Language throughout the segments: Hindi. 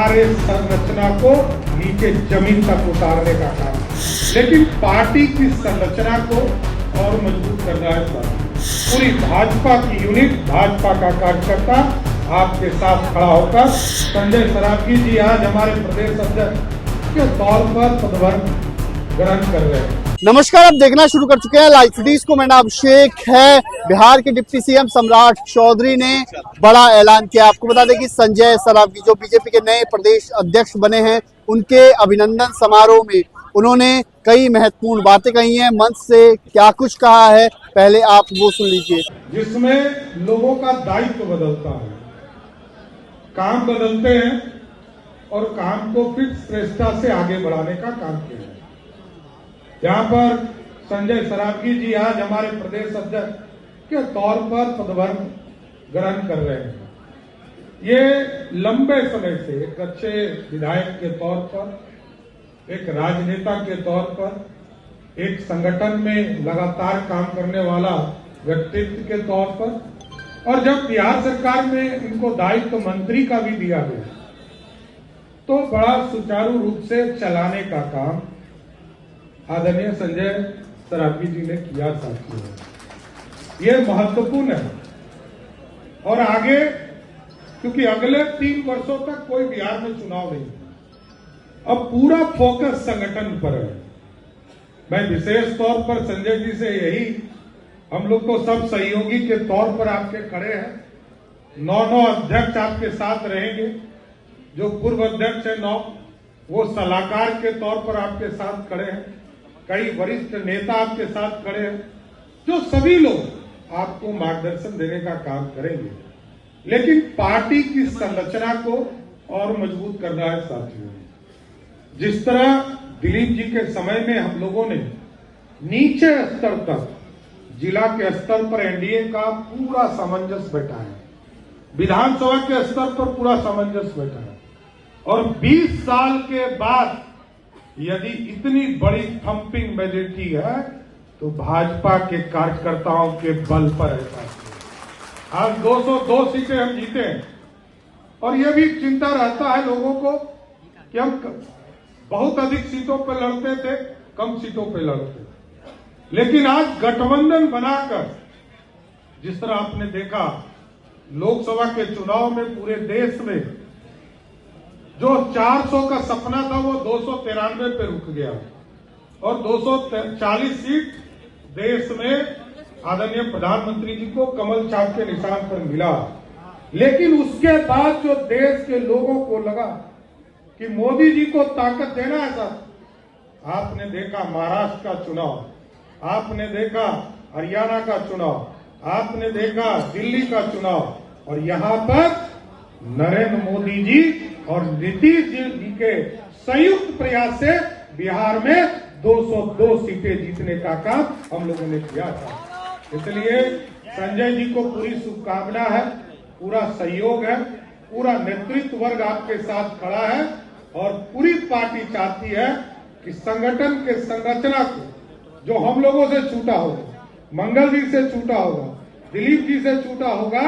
सारे संरचना को नीचे जमीन तक उतारने का काम, लेकिन पार्टी की संरचना को और मजबूत करना है सर। पूरी भाजपा की यूनिट, भाजपा का कार्यकर्ता आपके साथ खड़ा होकर संजय सरावगी जी आज हमारे प्रदेश अध्यक्ष के तौर पर पदभार ग्रहण कर रहे हैं। नमस्कार, आप देखना शुरू कर चुके हैं लाइव सिटीज को। मेरा नाम अभिषेक है। बिहार के डिप्टी सीएम सम्राट चौधरी ने बड़ा ऐलान किया। आपको बता दें कि संजय सरावगी जो बीजेपी के नए प्रदेश अध्यक्ष बने हैं, उनके अभिनंदन समारोह में उन्होंने कई महत्वपूर्ण बातें कही हैं। मंच से क्या कुछ कहा है, पहले आप वो सुन लीजिए। जिसमें लोगों का दायित्व बदलता है, काम बदलते हैं और काम को फिर श्रेष्ठता से आगे बढ़ाने का काम किया है। यहाँ पर संजय सरावगी जी आज हमारे प्रदेश अध्यक्ष के तौर पर पदभार ग्रहण कर रहे हैं। ये लंबे समय से एक अच्छे विधायक के तौर पर, एक राजनेता के तौर पर, एक संगठन में लगातार काम करने वाला व्यक्तित्व के तौर पर, और जब बिहार सरकार में इनको दायित्व मंत्री का भी दिया गया तो बड़ा सुचारू रूप से चलाने का काम आदरणीय संजय सरावगी जी ने किया। साथियों, ये महत्वपूर्ण है। और आगे, क्योंकि अगले 3 वर्षों तक कोई बिहार में चुनाव नहीं, अब पूरा फोकस संगठन पर है। मैं विशेष तौर पर संजय जी से यही, हम लोग तो सब सहयोगी के तौर पर आपके खड़े हैं। 9 अध्यक्ष आपके साथ रहेंगे। जो पूर्व अध्यक्ष है 9, वो सलाहकार के तौर पर आपके साथ खड़े हैं। कई वरिष्ठ नेता आपके साथ खड़े हैं, जो सभी लोग आपको मार्गदर्शन देने का काम करेंगे। लेकिन पार्टी की संरचना को और मजबूत करना है साथियों। जिस तरह दिलीप जी के समय में हम लोगों ने नीचे स्तर तक, जिला के स्तर पर एनडीए का पूरा सामंजस्य बैठा है, विधानसभा के स्तर पर पूरा सामंजस्य बैठा है, और 20 साल के बाद यदि इतनी बड़ी थंपिंग मेजॉरिटी है तो भाजपा के कार्यकर्ताओं के बल पर है। आज 202 सीटें हम जीते हैं, और यह भी चिंता रहता है लोगों को कि हम बहुत अधिक सीटों पर लड़ते थे, कम सीटों पर लड़ते थे। लेकिन आज गठबंधन बनाकर, जिस तरह आपने देखा लोकसभा के चुनाव में पूरे देश में जो 400 का सपना था वो 293 पे रुक गया, और 240 सीट देश में आदरणीय प्रधानमंत्री जी को कमल छाप के निशान पर मिला। लेकिन उसके बाद जो देश के लोगों को लगा कि मोदी जी को ताकत देना है सर, आपने देखा महाराष्ट्र का चुनाव, आपने देखा हरियाणा का चुनाव, आपने देखा दिल्ली का चुनाव, और यहाँ पर नरेंद्र मोदी जी और नीतीश जी के संयुक्त प्रयास से बिहार में 202 सीटें जीतने का काम हम लोगों ने किया था। इसलिए संजय जी को पूरी शुभकामना है, पूरा सहयोग है, पूरा नेतृत्व वर्ग आपके साथ खड़ा है, और पूरी पार्टी चाहती है कि संगठन के संरचना को जो हम लोगों से छूटा होगा, मंगल जी से छूटा होगा, दिलीप जी से छूटा होगा,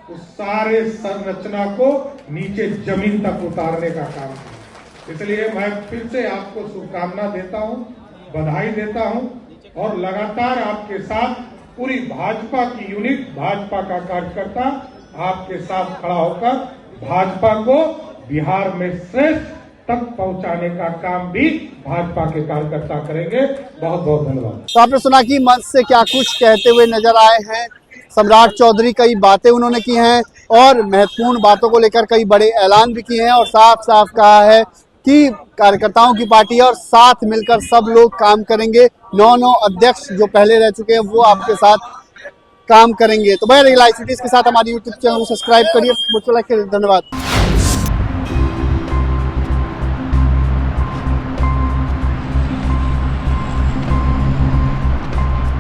उस सारे संरचना को नीचे जमीन तक उतारने का काम है। इसलिए मैं फिर से आपको शुभकामना देता हूं, बधाई देता हूं, और लगातार आपके साथ पूरी भाजपा की यूनिट, भाजपा का कार्यकर्ता आपके साथ खड़ा होकर भाजपा को बिहार में श्रेष्ठ तक पहुंचाने का काम भी भाजपा के कार्यकर्ता करेंगे। बहुत बहुत धन्यवाद। तो आपने सुना कि मंच से क्या कुछ कहते हुए नजर आए हैं सम्राट चौधरी। कई बातें उन्होंने की हैं, और महत्वपूर्ण बातों को लेकर कई बड़े ऐलान भी किए हैं, और साफ साफ कहा है कि कार्यकर्ताओं की पार्टी है और साथ मिलकर सब लोग काम करेंगे। 9 अध्यक्ष जो पहले रह चुके हैं वो आपके साथ काम करेंगे। तो भाई लाइव सिटीज के साथ हमारी यूट्यूब चैनल को सब्सक्राइब करिए। धन्यवाद।